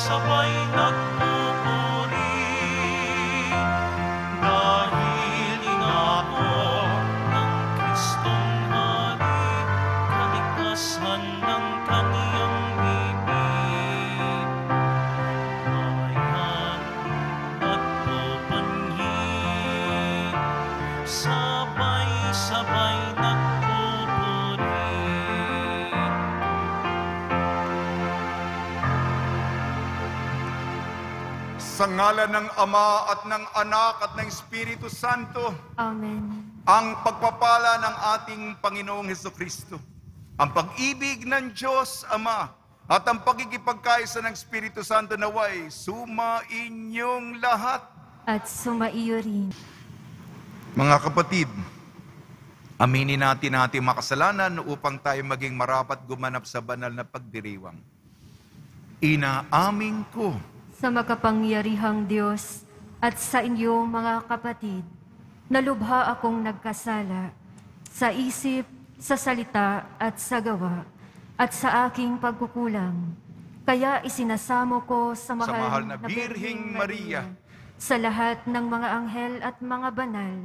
sabay nagpupuri. Dahil ingako ng Kristong Hari, kaligtasan ng Kaniyang bibig. Bayan at pupanhi, sabay-sabay nagpupuri. Sa ngalan ng Ama at ng Anak at ng Espiritu Santo, Amen. ang pagpapala ng ating Panginoong Hesukristo, ang pag-ibig ng Diyos Ama, at ang pagkikipagkaisa ng Espiritu Santo naway sumainyong lahat. At sumaiyo rin. Mga kapatid, aminin natin ating makasalanan upang tayo maging marapat gumanap sa banal na pagdiriwang. Inaamin ko Sa makapangyarihang Diyos at sa inyo mga kapatid, nalubha akong nagkasala sa isip, sa salita at sa gawa at sa aking pagkukulang. Kaya isinasamo ko sa mahal na Birheng Maria, sa lahat ng mga anghel at mga banal,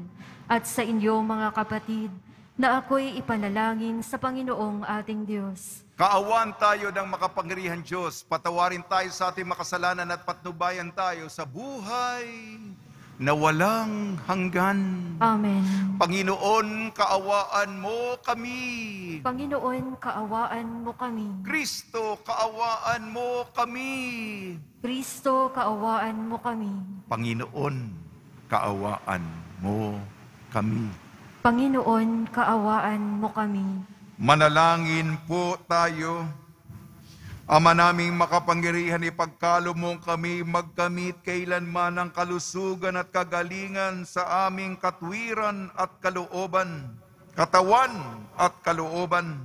at sa inyo mga kapatid, na ako'y ipanalangin sa Panginoong ating Diyos. Kaawaan tayo ng makapangyarihang Diyos, patawarin tayo sa ating makasalanan at patnubayan tayo sa buhay na walang hanggan. Amen. Panginoon, kaawaan mo kami. Panginoon, kaawaan mo kami. Kristo, kaawaan mo kami. Kristo, kaawaan mo kami. Panginoon, kaawaan mo kami. Panginoon, kaawaan mo kami. Manalangin po tayo. Ama naming makapangyarihan, ipagkaloob mo kami magkamit kailanman ng kalusugan at kagalingan sa aming katwiran at kalooban, katawan at kalooban.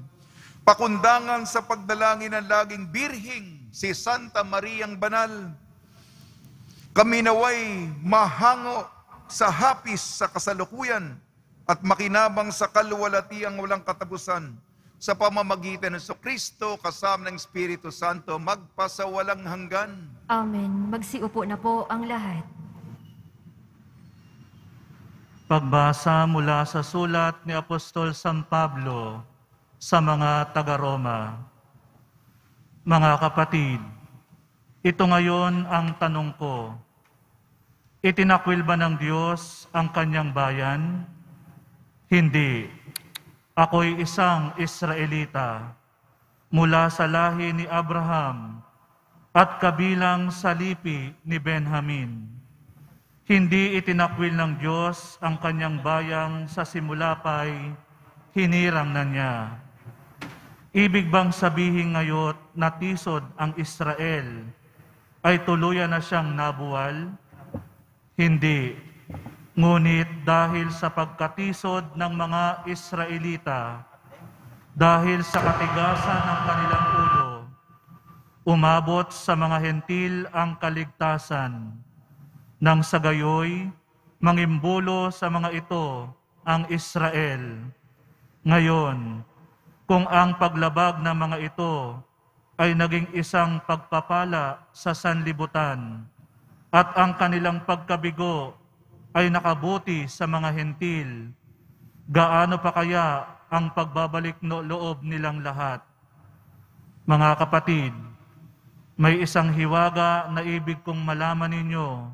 Pakundangan sa pagdalangin ng laging birhing si Santa Mariang Banal. Kami naway mahango sa hapis sa kasalukuyan at makinabang sa kaluwalhatiang walang katapusan, sa pamamagitan ng Kristo kasama ng Espiritu Santo magpasawalang hanggan. Amen. Magsiupo na po ang lahat. Pagbasa mula sa sulat ni Apostol San Pablo sa mga taga-Roma. Mga kapatid, ito ngayon ang tanong ko. Itinakwil ba ng Diyos ang kanyang bayan? Hindi. Ako'y isang Israelita mula sa lahi ni Abraham at kabilang sa lipi ni Benjamin. Hindi itinakwil ng Diyos ang kanyang bayang sa simula pa'y hinirang na niya. Ibig bang sabihin ngayon na tisod ang Israel ay tuluyan na siyang nabuwal? Hindi. Ngunit dahil sa pagkatisod ng mga Israelita, dahil sa katigasan ng kanilang ulo, umabot sa mga hentil ang kaligtasan. Nang sa gayoy, mangimbulo sa mga ito ang Israel. Ngayon, kung ang paglabag ng mga ito ay naging isang pagpapala sa sanlibutan at ang kanilang pagkabigo ay nakabuti sa mga hentil, gaano pa kaya ang pagbabalik loob nilang lahat? Mga kapatid, may isang hiwaga na ibig kong malaman ninyo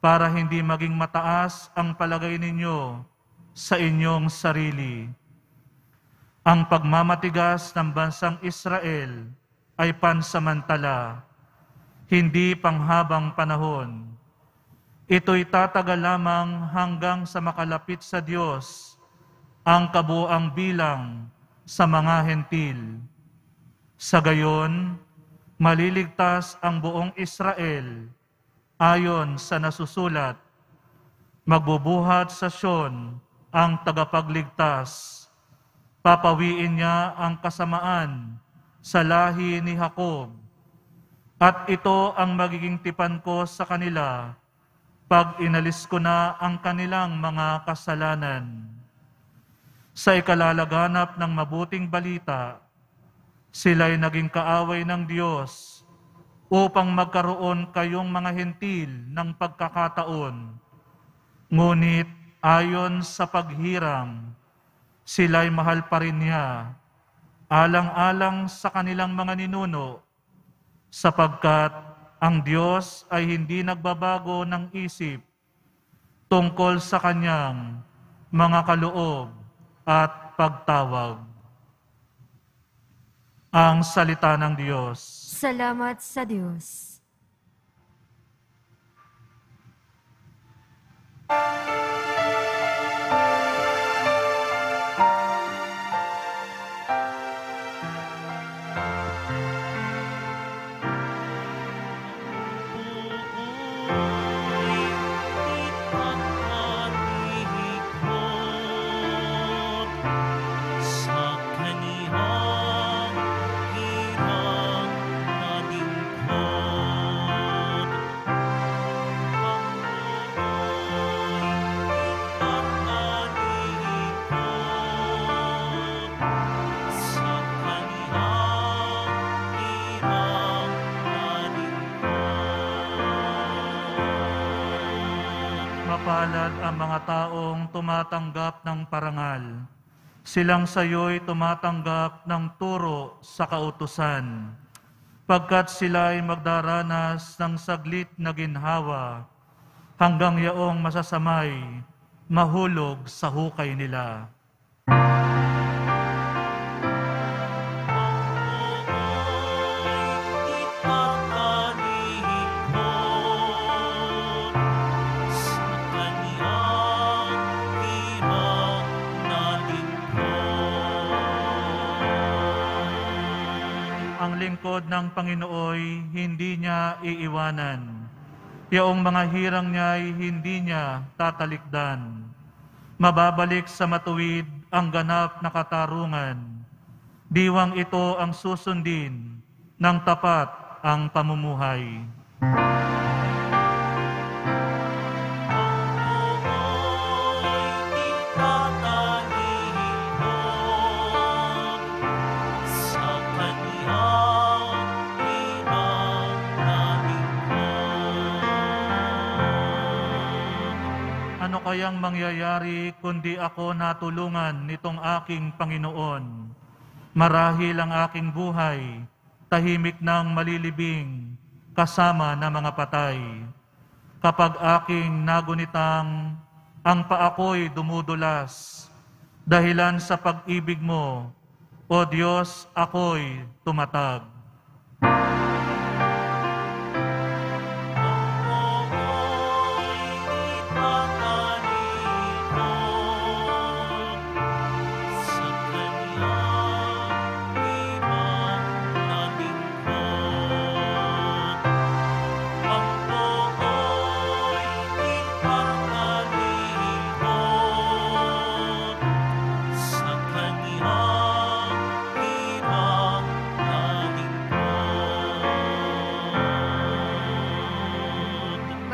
para hindi maging mataas ang palagay ninyo sa inyong sarili. Ang pagmamatigas ng bansang Israel ay pansamantala, hindi panghabang panahon. Ito'y tatagal lamang hanggang sa makalapit sa Diyos ang kabuang bilang sa mga hentil. Sa gayon, maliligtas ang buong Israel ayon sa nasusulat, magbubuhat sa Sion ang tagapagligtas, papawiin niya ang kasamaan sa lahi ni Jacob, at ito ang magiging tipan ko sa kanila pag inalis ko na ang kanilang mga kasalanan. Sa ikalalaganap ng mabuting balita, sila'y naging kaaway ng Diyos upang magkaroon kayong mga hentil ng pagkakataon. Ngunit ayon sa paghirang, sila'y mahal pa rin niya, alang-alang sa kanilang mga ninuno, sapagkat ang Diyos ay hindi nagbabago ng isip tungkol sa kanyang mga kaloob at pagtawag. Ang salita ng Diyos. Salamat sa Diyos. Mapalad ang mga taong tumatanggap ng parangal. Silang sayo'y tumatanggap ng turo sa kautusan, pagkat sila'y magdaranas ng saglit na ginhawa, hanggang yaong masasamay, mahulog sa hukay nila. Ang lingkod ng Panginooy hindi niya iiwanan. Yaong mga hirang niya'y hindi niya tatalikdan. Mababalik sa matuwid ang ganap na katarungan. Diwang ito ang susundin ng tapat ang pamumuhay. Ano kayang mangyayari kundi ako natulungan nitong aking Panginoon? Marahil ang aking buhay, tahimik ng malilibing, kasama ng mga patay. Kapag aking nagunitang, ang paako'y dumudulas. Dahilan sa pag-ibig mo, O Diyos, ako'y tumatag.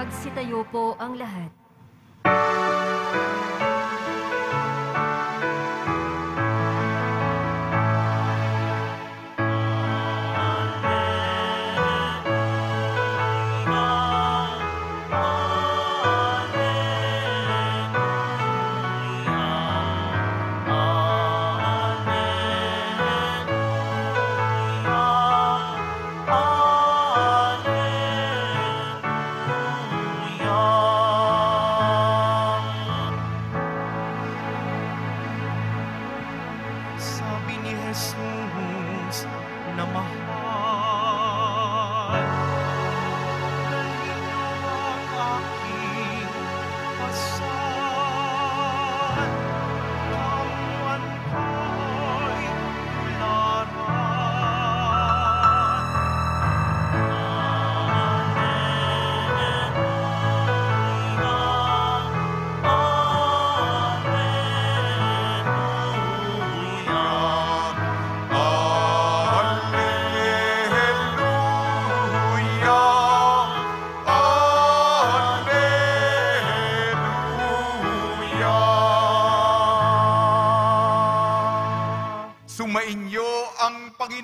Magsitayo po ang lahat. Sabi ni Jesus na mahal, halina't aking pasan, kamuan ko'y laran.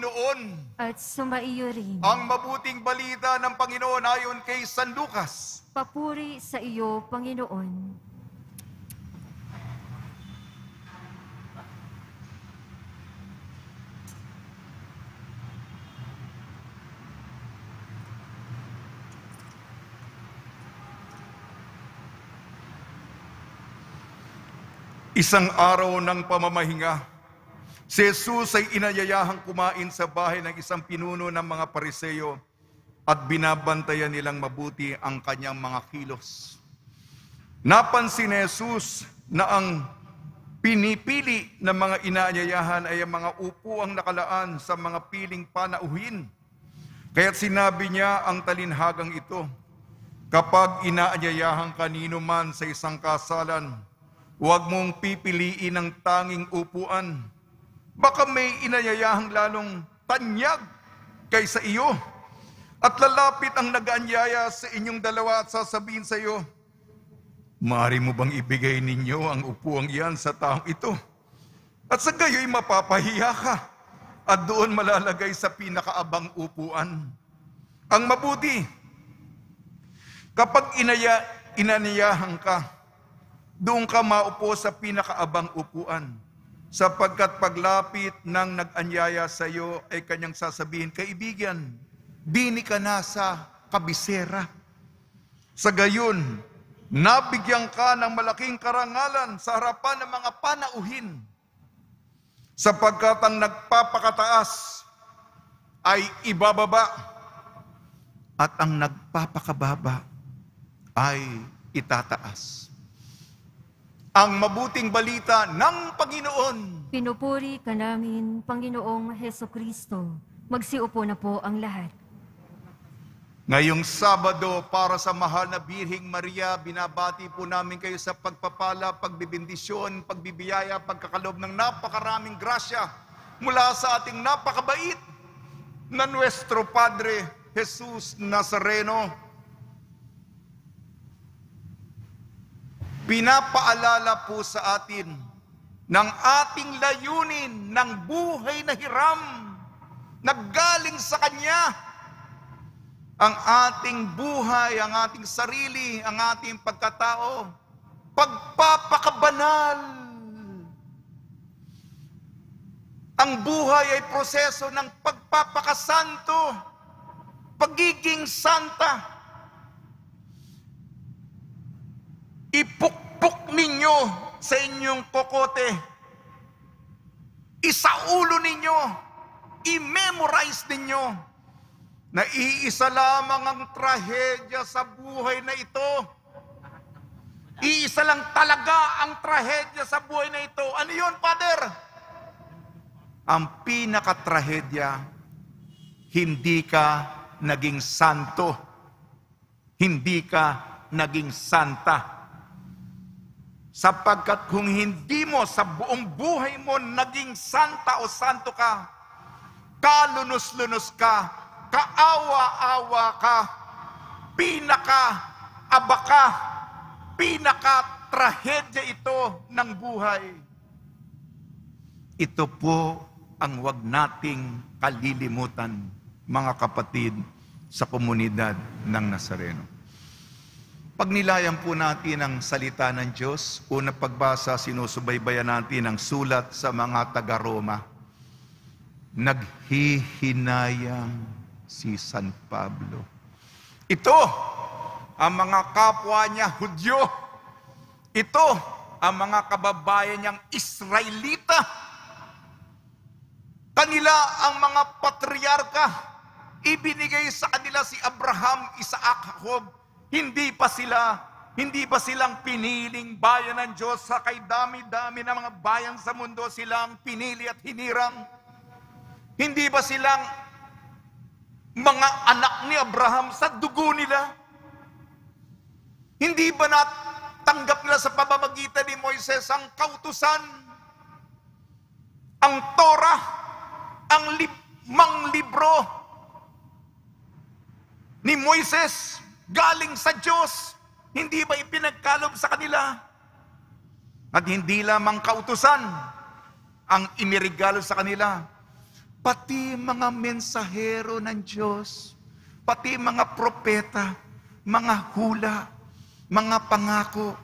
Panginoon. At sumaiyo rin. Ang mabuting balita ng Panginoon ayon kay San Lucas. Papuri sa iyo, Panginoon. Isang araw ng pamamahinga, si Jesus ay inayayahang kumain sa bahay ng isang pinuno ng mga Pariseo at binabantayan nilang mabuti ang kanyang mga kilos. Napansin ni Jesus na ang pinipili ng mga inaanyayahan ay ang mga upuang nakalaan sa mga piling panauhin. Kaya't sinabi niya ang talinhagang ito, kapag inaanyayahan kanino man sa isang kasalan, huwag mong pipiliin ang tanging upuan. Baka may inayayahang lalong tanyag kaysa iyo. At lalapit ang nag-aanyaya sa inyong dalawa at sasabihin sa iyo, maaari mo bang ibigay ninyo ang upuang iyan sa taong ito? At sa gayo'y mapapahiya ka at doon malalagay sa pinakaabang upuan. Ang mabuti, kapag inaniyahan ka, doon ka maupo sa pinakaabang upuan, sapagkat paglapit ng nag-anyaya sa iyo ay kanyang sasabihin, kaibigan, dini ka na sa kabisera. Sa gayon, nabigyan ka ng malaking karangalan sa harapan ng mga panauhin, sapagkat ang nagpapakataas ay ibababa, at ang nagpapakababa ay itataas. Ang mabuting balita ng Panginoon. Pinupuri ka namin, Panginoong Hesukristo. Magsiupo na po ang lahat. Ngayong Sabado, para sa mahal na Birheng Maria, binabati po namin kayo sa pagpapala, pagbibindisyon, pagbibiyaya, pagkakalob ng napakaraming grasya mula sa ating napakabait na Nuestro Padre Jesus Nazareno. Pinapaalala po sa atin ng ating layunin ng buhay na hiram na galing sa Kanya. Ang ating buhay, ang ating sarili, ang ating pagkatao, pagpapakabanal. Ang buhay ay proseso ng pagpapakasanto, pagiging santa. Ipukpok ninyo sa inyong kokote. Isaulo ninyo. I-memorize ninyo na iisa lamang ang trahedya sa buhay na ito. Iisa lang talaga ang trahedya sa buhay na ito. Ano yun, Father? Ang pinakatrahedya, hindi ka naging santo. Hindi ka naging santa. Sapagkat kung hindi mo sa buong buhay mo naging santa o santo ka, kalunos-lunos ka, kaawa-awa ka, pinaka-aba ka, pinaka-trahedya ito ng buhay. Ito po ang wag nating kalilimutan, mga kapatid, sa komunidad ng Nazareno. Pag nilayan po natin ang salita ng Diyos, una pagbasa, sinusubaybayan natin ang sulat sa mga taga-Roma. Naghihinayang si San Pablo. Ito ang mga kapwa niya Hudyo. Ito ang mga kababayan niyang Israelita. Kanila ang mga patriarka. Ibinigay sa kanila si Abraham, Isaac, Jacob. Hindi pa silang piniling bayan ng Diyos. Sa kay dami-dami ng mga bayan sa mundo silang pinili at hinirang. Hindi ba silang mga anak ni Abraham sa dugo nila? Hindi ba natanggap nila sa pamamagitan ni Moises ang kautusan, ang Torah, ang 5 libro ni Moises galing sa Diyos? Hindi ba ipinagkalob sa kanila? At hindi lamang kautusan ang inirigalo sa kanila, pati mga mensahero ng Diyos, pati mga propeta, mga hula, mga pangako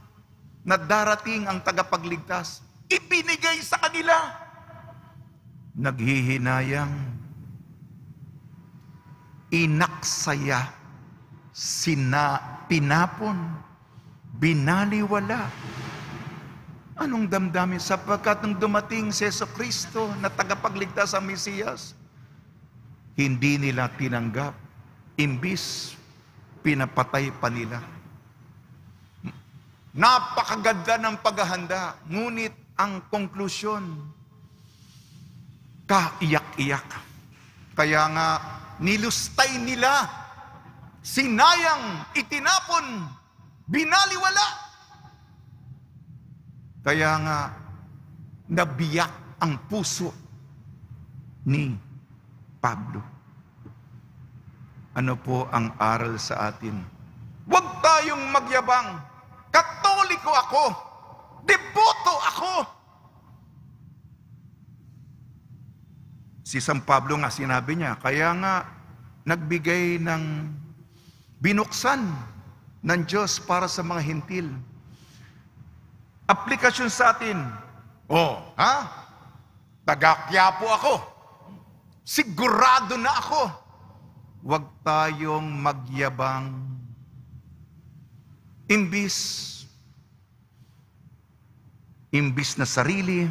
na darating ang tagapagligtas, ibinigay sa kanila. Naghihinayang, inaksaya, pinapon, binaliwala. Anong damdamin? Sapagkat nung dumating si Jesucristo na tagapagligtas ang Mesiyas, hindi nila tinanggap. Imbis, pinapatay pa nila. Napakaganda ng paghahanda, ngunit ang konklusyon, kaiyak-iyak. Kaya nga, nilustay nila, sinayang, itinapon, binaliwala. Kaya nga, nabiyak ang puso ni Pablo. Ano po ang aral sa atin? Huwag tayong magyabang. Katoliko ako. Deboto ako. Si San Pablo nga sinabi niya, kaya nga nagbigay ng binuksan ng Diyos para sa mga hintil. Aplikasyon sa atin. Taga-Quiapo ako. Sigurado na ako. Huwag tayong magyabang. Imbis na sarili,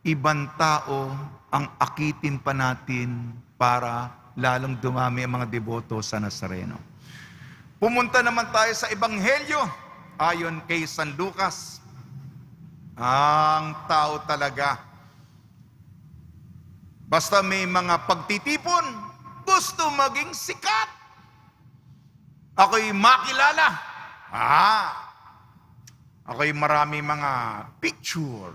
ibang tao ang akitin pa natin para lalong dumami ang mga deboto sa Nazareno. Pumunta naman tayo sa Ebanghelyo. Ayon kay San Lucas, ang tao talaga, basta may mga pagtitipon, gusto maging sikat. Ako'y makilala. Ako'y marami mga picture.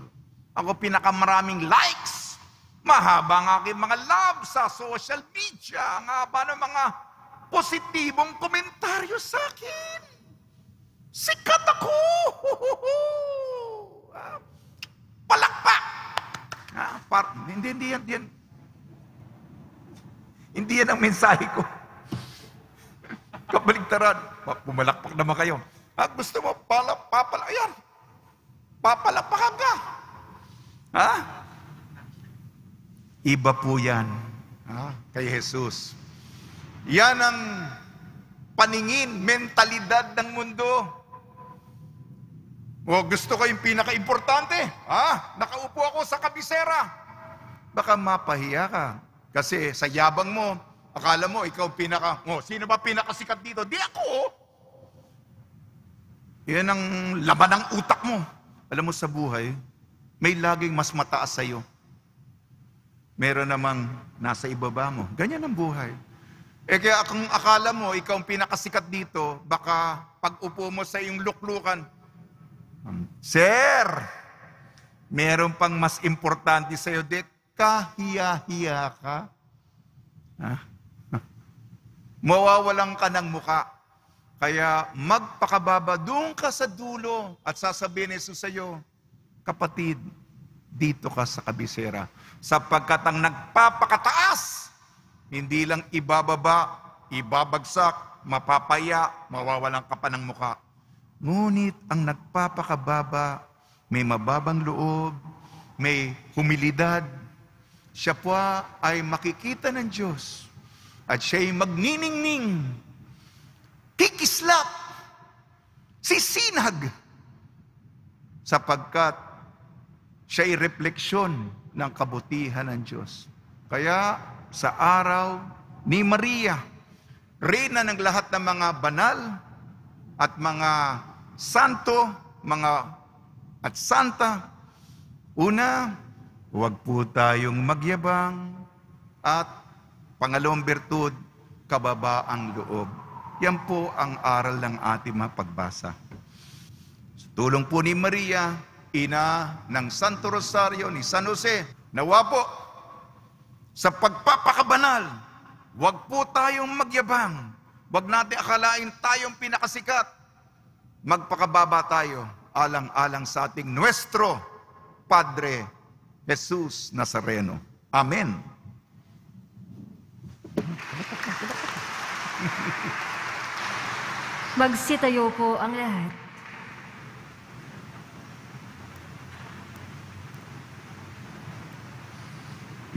Ako pinakamaraming likes. Mahaba ang aking mga love sa social media. Ang haba ng mga positibong komentaryo sa akin. Sikat ako! Palakpak! Hindi yan. Hindi yan ang mensahe ko. Kabaligtaran. Pumalakpak naman kayo. Gusto mo, ayan. Papalakpakan ka. Iba po yan. Kay Jesus. Yan ang paningin, mentalidad ng mundo. Gusto ko yung pinaka-importante. Nakaupo ako sa kabisera. Baka mapahiya ka. Kasi sa yabang mo, akala mo, ikaw sino ba pinakasikat dito? Di ako. Yan ang laman ng utak mo. Alam mo sa buhay, may laging mas mataas sa'yo. Meron namang nasa ibaba mo. Ganyan ang buhay. Kaya kung akala mo, ikaw ang pinakasikat dito, baka pag upo mo sa iyong luklukan, Sir, meron pang mas importante sa'yo, kahiya-hiya ka. Mawawalan ka ng muka. Kaya magpakababa, doon ka sa dulo at sasabihin ni Jesus sa'yo, kapatid, dito ka sa kabisera. Sapagkat ang nagpapakataas, hindi lang ibababa, ibabagsak, mapapaya, mawawalan ka pa ng muka. Ngunit ang nagpapakababa, may mababang loob, may humilidad, siya po ay makikita ng Diyos at siya'y magniningning, kikislap, sisinag, sapagkat siya'y refleksyon ng kabutihan ng Diyos. Kaya sa araw ni Maria, reyna ng lahat ng mga banal at mga santo, at santa, una, huwag po tayong magyabang, at pangalawang bertud, kababaang loob. Yan po ang aral ng ating mga pagbasa. Sa tulong po ni Maria, ina ng Santo Rosario ni San Jose, nawa po, sa pagpapakabanal, huwag po tayong magyabang. Huwag natin akalain tayong pinakasikat. Magpakababa tayo, alang-alang sa ating Nuestro Padre Jesus Nazareno. Amen. Magsitayo po ang lahat.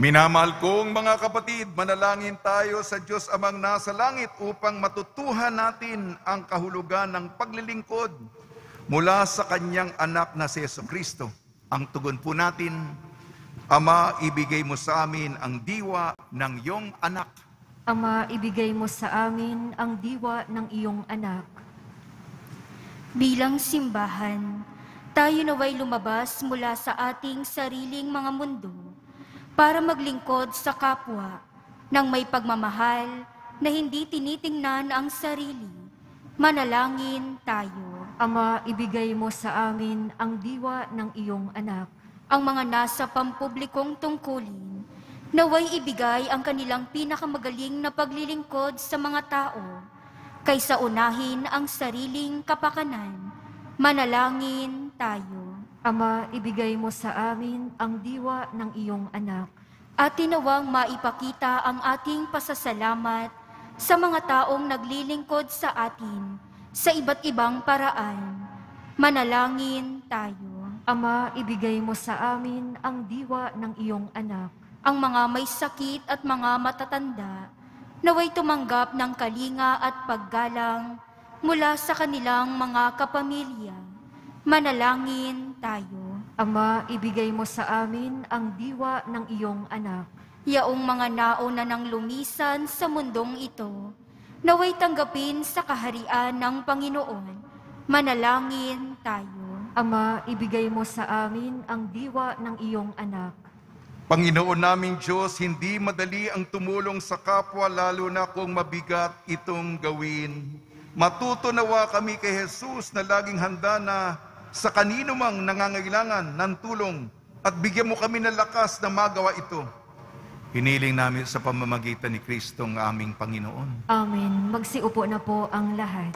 Minamahal kong mga kapatid, manalangin tayo sa Diyos Amang nasa langit upang matutuhan natin ang kahulugan ng paglilingkod mula sa Kanyang anak na si Jesucristo. Ang tugon po natin, Ama, ibigay mo sa amin ang diwa ng iyong anak. Ama, ibigay mo sa amin ang diwa ng iyong anak. Bilang simbahan, tayo naway lumabas mula sa ating sariling mga mundo para maglingkod sa kapwa ng may pagmamahal na hindi tinitingnan ang sarili. Manalangin tayo. Ama, ibigay mo sa amin ang diwa ng iyong anak. Ang mga nasa pampublikong tungkulin, naway ibigay ang kanilang pinakamagaling na paglilingkod sa mga tao, kaysa unahin ang sariling kapakanan. Manalangin tayo. Ama, ibigay mo sa amin ang diwa ng iyong anak. At tinawang maipakita ang ating pasasalamat sa mga taong naglilingkod sa atin sa iba't ibang paraan. Manalangin tayo. Ama, ibigay mo sa amin ang diwa ng iyong anak. Ang mga may sakit at mga matatanda, naway tumanggap ng kalinga at paggalang mula sa kanilang mga kapamilya. Manalangin tayo. Ama, ibigay mo sa amin ang diwa ng iyong anak. Yaong mga nauna ng lumisan sa mundong ito, naway tanggapin sa kaharian ng Panginoon. Manalangin tayo. Ama, ibigay mo sa amin ang diwa ng iyong anak. Panginoon naming Diyos, hindi madali ang tumulong sa kapwa lalo na kung mabigat itong gawin. Matuto nawa kami kay Jesus na laging handa na sa kanino mang nangangailangan ng tulong at bigyan mo kami ng lakas na magawa ito. Hiniling namin sa pamamagitan ni Kristo ang aming Panginoon. Amen. Magsiupo na po ang lahat.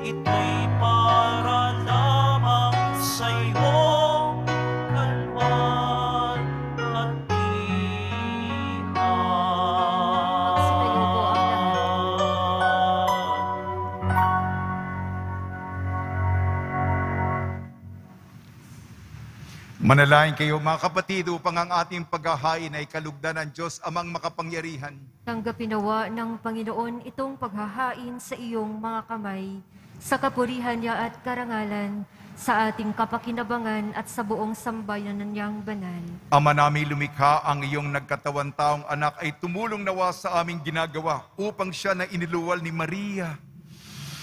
Ito'y para lang Manalangin kayo mga kapatid upang ang ating paghahain ay kalugdan ng Diyos amang makapangyarihan. Tanggapin nawa ng Panginoon itong paghahain sa iyong mga kamay, sa kapurihan niya at karangalan, sa ating kapakinabangan at sa buong sambayanan niyang banal. Ama namin lumikha, ang iyong nagkatawan taong anak ay tumulong nawa sa aming ginagawa upang siya na iniluwal ni Maria.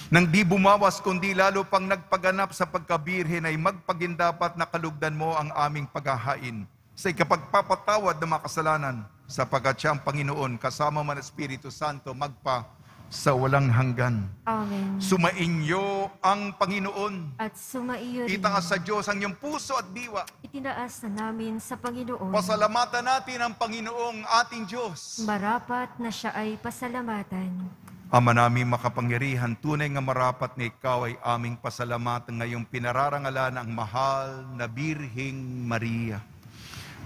Nang di bumawas kundi lalo pang nagpaganap sa pagkabirhen ay magpagindapat na kalugdan mo ang aming paghahain sa ikapagpapatawad ng mga kasalanan, sapagkat siya ang Panginoon kasama man ang Espiritu Santo magpa sa walang hanggan. Amen. Sumainyo ang Panginoon. At sumaiyo rin. Itaas sa Diyos ang iyong puso at diwa. Itinaas na namin sa Panginoon. Pasalamatan natin ang Panginoong ating Diyos. Marapat na siya ay pasalamatan. Ama namin makapangyarihan, tunay nga marapat na ikaw ay aming pasalamatan ngayong pinararangalan ang mahal na Birheng Maria.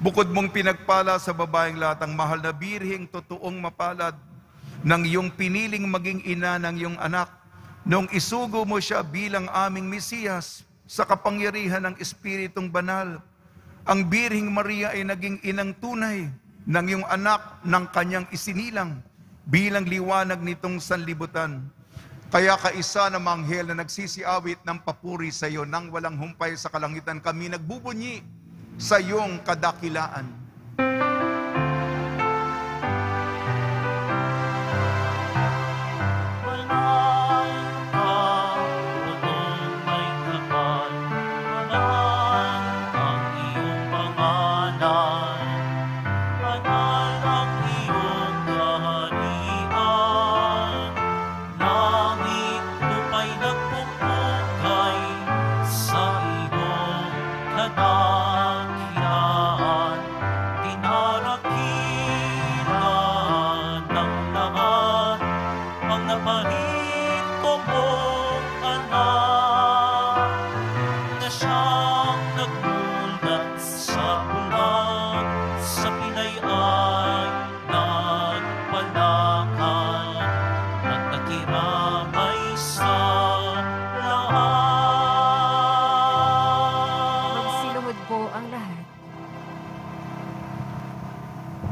Bukod mong pinagpala sa babaeng lahat, ang mahal na Birheng totoong mapalad ng iyong piniling maging ina ng iyong anak, nung isugo mo siya bilang aming Mesiyas sa kapangyarihan ng Espiritong Banal. Ang Birheng Maria ay naging inang tunay ng iyong anak ng kanyang isinilang bilang liwanag nitong sanlibutan. Kaya kaisa ng mga anghel na nagsisiawit ng papuri sa iyo nang walang humpay sa kalangitan, kami nagbubunyi sa iyong kadakilaan.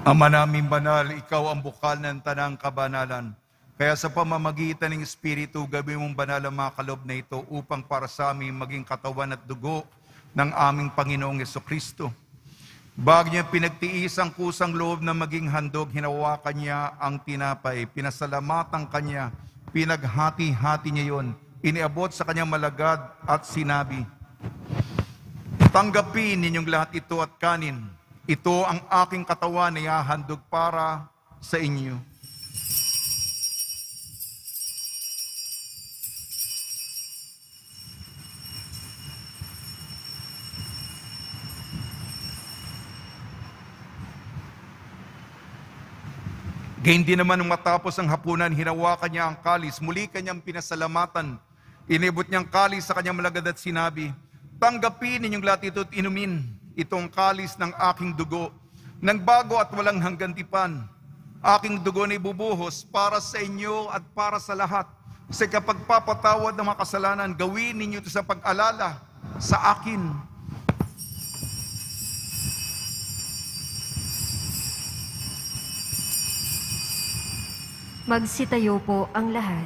Ama namin banal, ikaw ang bukal ng tanang kabanalan. Kaya sa pamamagitan ng Espiritu, gawin mong banal ang mga kaloob na ito upang para sa amin maging katawan at dugo ng aming Panginoong Jesucristo. Bago niya pinagtiis ang kusang loob na maging handog, hinawakan niya ang tinapay, pinasalamatan kanya, pinaghati-hati niya yon, iniabot sa kanyang malagad at sinabi, "Tanggapin ninyong lahat ito at kanin. Ito ang aking katawan na ihahandog para sa inyo." Gayon din naman nung matapos ang hapunan, hinawakan niya ang kalis, muli kanyang pinasalamatan. Inibot niyang kalis sa kanyang malagad at sinabi, "Tanggapin ninyong lahat ito at inumin. Itong kalis ng aking dugo, ng bago at walang hanggantipan. Aking dugo na ibubuhos para sa inyo at para sa lahat. Sa kapagpapatawad ng mga kasalanan, gawin ninyo ito sa pag-alala sa akin." Magsitayo po ang lahat.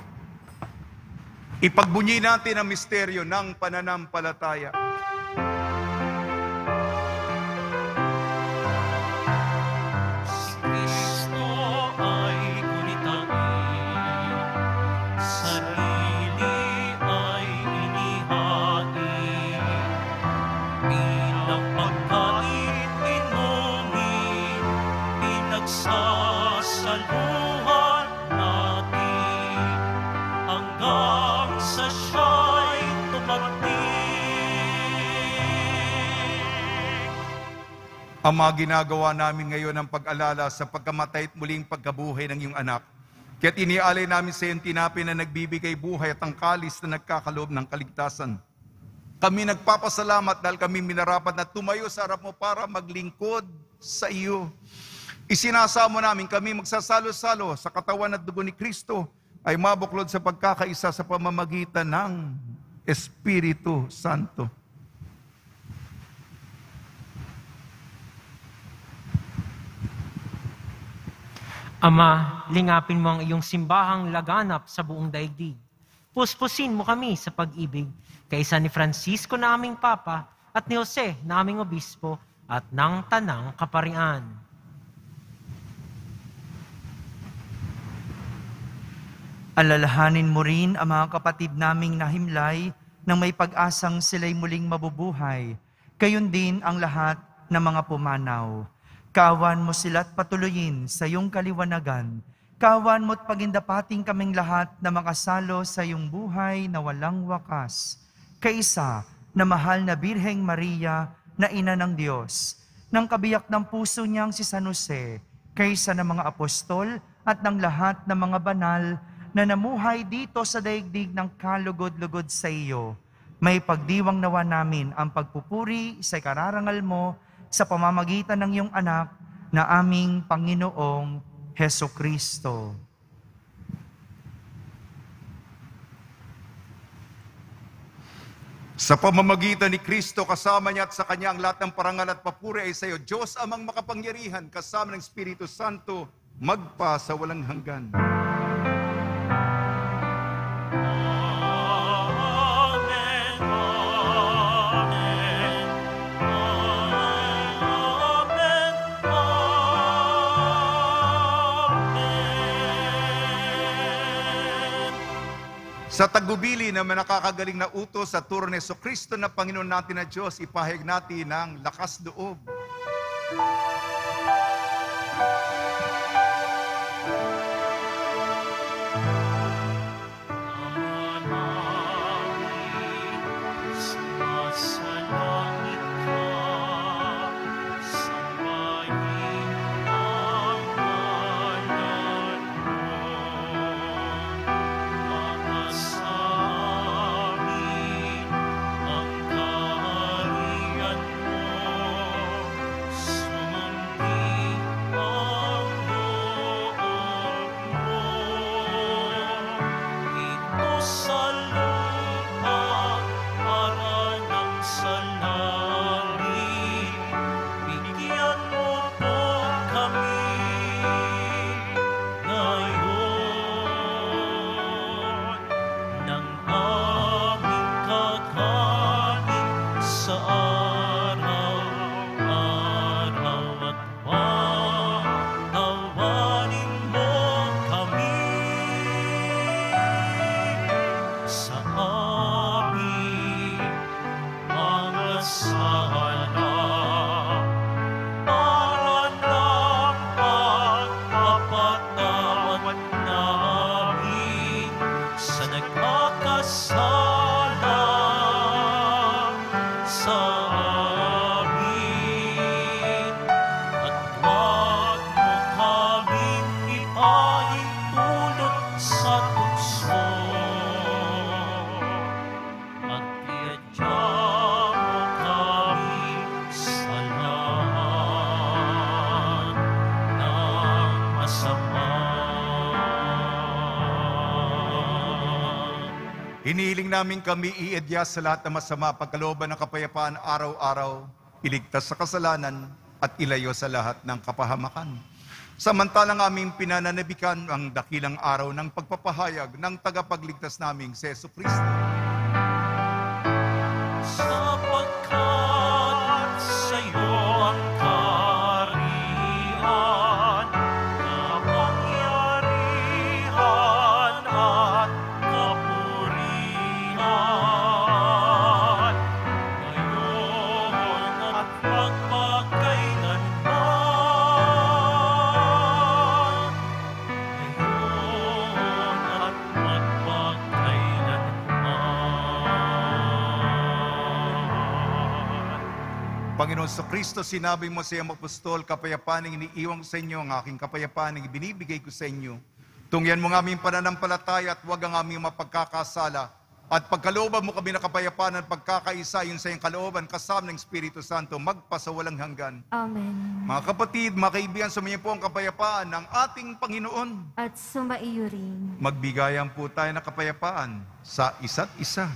Ipagbunyi natin ang misteryo ng pananampalataya. Ang mga ginagawa namin ngayon ang pag-alala sa pagkamatay at muling pagkabuhay ng iyong anak. Kaya't inialay namin sa iyong tinapay na nagbibigay buhay at ang kalis na nagkakaloob ng kaligtasan. Kami nagpapasalamat dahil kami minarapat na tumayo sa harap mo para maglingkod sa iyo. Isinasamo namin kami magsasalo-salo sa katawan at dugo ni Kristo ay mabuklod sa pagkakaisa sa pamamagitan ng Espiritu Santo. Ama, lingapin mo ang iyong simbahang laganap sa buong daigdig. Puspusin mo kami sa pag-ibig, kaysa ni Francisco na aming Papa at ni Jose na aming Obispo at ng Tanang Kaparian. Alalahanin mo rin ang mga kapatid naming nahimlay nang may pag-asang sila'y muling mabubuhay. Gayon din ang lahat ng mga pumanaw. Kawan mo sila't patuloyin sa iyong kaliwanagan. Kawan mo't pagindapating kaming lahat na makasalo sa iyong buhay na walang wakas. Kaisa na mahal na Birheng Maria na ina ng Diyos, ng kabiyak ng puso niyang si San Jose, kaysa ng mga apostol at ng lahat ng mga banal na namuhay dito sa daigdig ng kalugod-lugod sa iyo. May pagdiwang nawa namin ang pagpupuri sa kararangal mo sa pamamagitan ng iyong anak na aming Panginoong Hesukristo. Sa pamamagitan ni Kristo, kasama niya at sa Kanya ang lahat ng parangal at papuri ay sa iyo, Diyos amang makapangyarihan, kasama ng Espiritu Santo, magpa sa walang hanggan. Sa tagubili na nakakagaling na utos sa turo ni Jesucristo na Panginoon natin na Diyos, ipahayag natin ng lakas loob. Hinihiling namin kami i-edyas sa lahat ng masama, pagkalooban ng kapayapaan araw-araw, iligtas sa kasalanan at ilayo sa lahat ng kapahamakan. Samantalang aming pinananabikan ang dakilang araw ng pagpapahayag ng tagapagligtas naming si Jesucristo. Sapagkat sa'yo ang kaharian, kapangyarihan at kapurihan, ngayon at magpakailanman. Ngayon at magpakailanman. Panginoon sa Kristo, sinabi mo sa iyong apostol, kapayapaan ang iniiwan ko sa inyo, ang aking kapayapaan ang ibinibigay ko sa inyo. Tungyan mo ng aming pananampalataya at huwag ang aming mapagkakasala. At pagkalooban mo kami na kapayapaan at pagkakaisa yun sa iyong kalooban, kasama ng Espiritu Santo, magpasawalang hanggan. Amen. Mga kapatid, mga kaibigan, sumayin po ang kapayapaan ng ating Panginoon. At sumaiyo rin. Magbigayan po tayo ng kapayapaan sa isa't isa.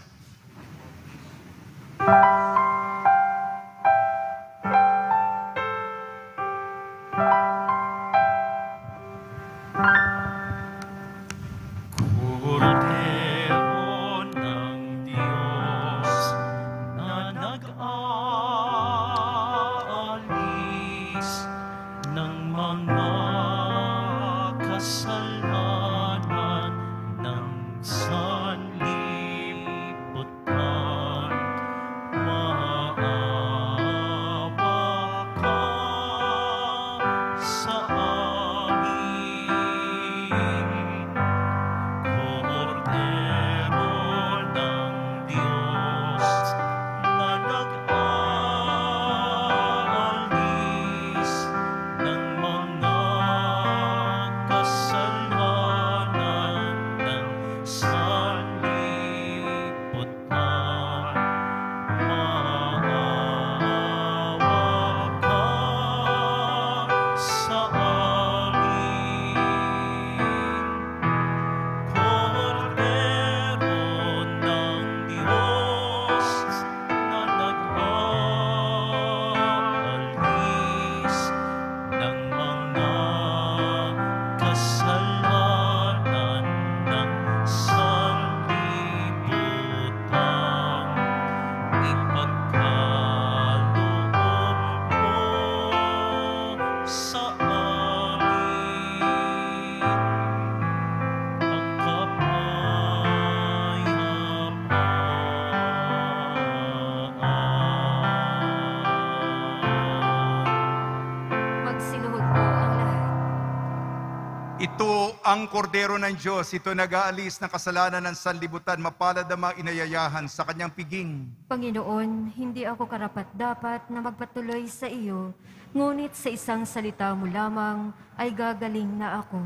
ang kordero ng Diyos, ito nag-aalis ng kasalanan ng sanlibutan, mapalad ang mga inayayahan sa kanyang piging. Panginoon, hindi ako karapat-dapat na magpatuloy sa iyo, ngunit sa isang salita mo lamang ay gagaling na ako.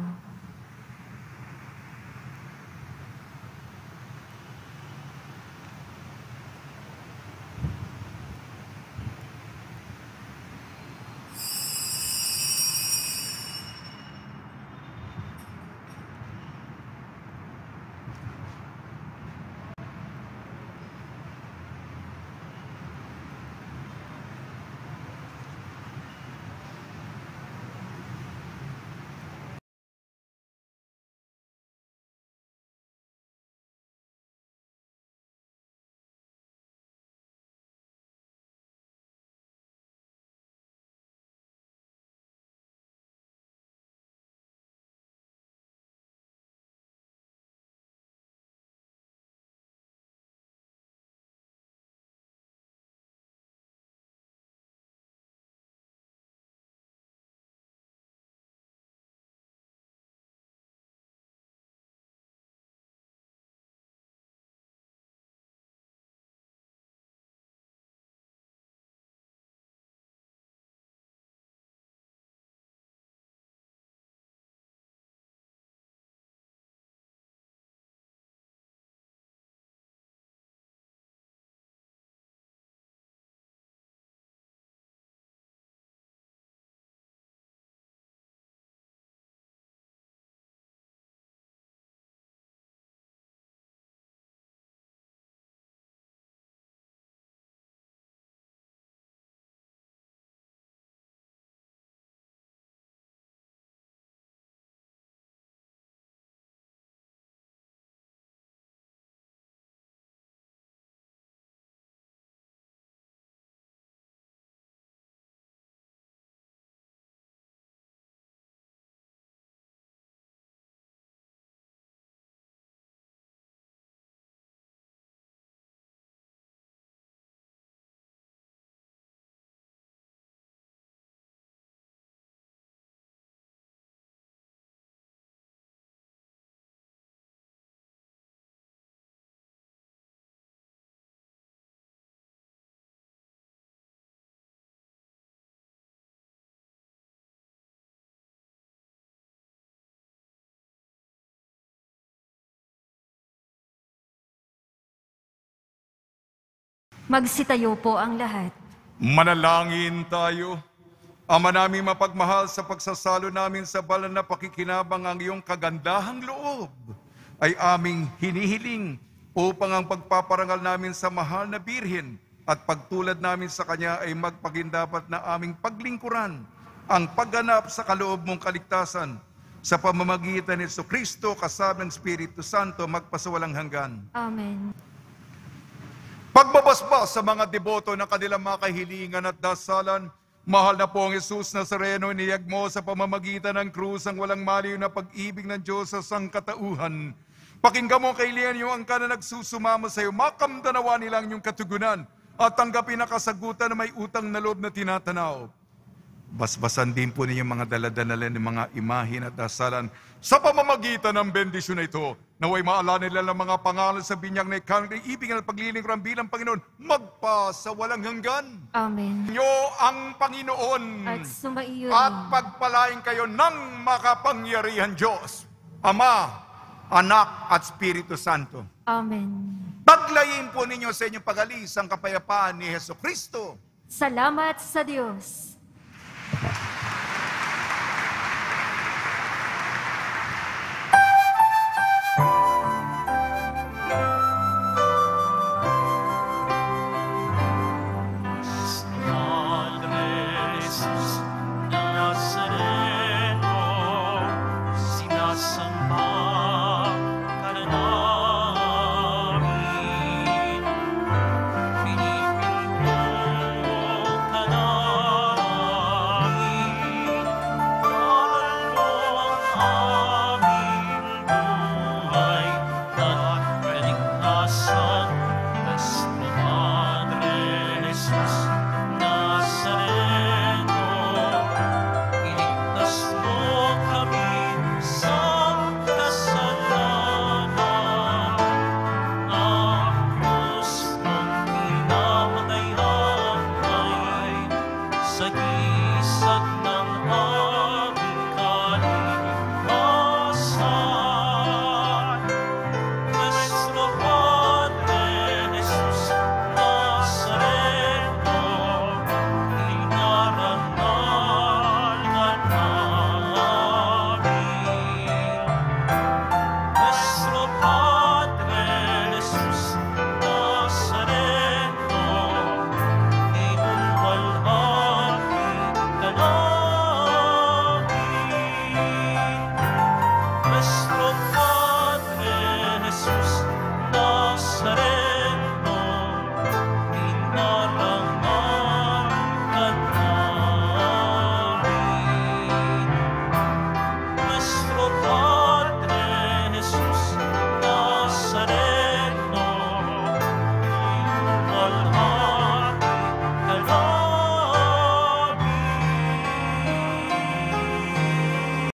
Magsitayo po ang lahat. Manalangin tayo. Ama namin mapagmahal, sa pagsasalo namin sa banal na pakikinabang ang iyong kagandahang loob ay aming hinihiling upang ang pagpaparangal namin sa mahal na Birhen at pagtulad namin sa Kanya ay magpagindapat na aming paglingkuran ang pagganap sa kaloob mong kaligtasan sa pamamagitan ni Jesucristo kasama ng Espiritu Santo magpasawalang hanggan. Amen. Pagbabasbas sa mga deboto ng kanilang mga kahilingan at dasalan, mahal na po ang Jesus Nazareno, iniyag mo sa pamamagitan ng krus ang walang maliw na pag-ibig ng Diyos sa sangkatauhan. Pakinggan mo ang kahilingan niyo ang ka na nagsusumama sa iyo, makamdanawa nilang yung katugunan at tanggapin na kasagutan na may utang na loob na tinatanaw. Basbasan din po ninyo mga daladanalan ng mga imahin at dasalan sa pamamagitan ng bendisyon na ito. Naway maalala nila ng mga pangalan sa binyag na ikanang ibig at paglilingkuran bilang Panginoon magpa sa walang hanggan. Amen. Inyo ang Panginoon At sumaiyo at rin. pagpalain kayo ng makapangyarihan Diyos, Ama, Anak at Espiritu Santo. Amen. Paglayin po ninyo sa inyong pag-alis ang kapayapaan ni Jesucristo. Salamat sa Diyos.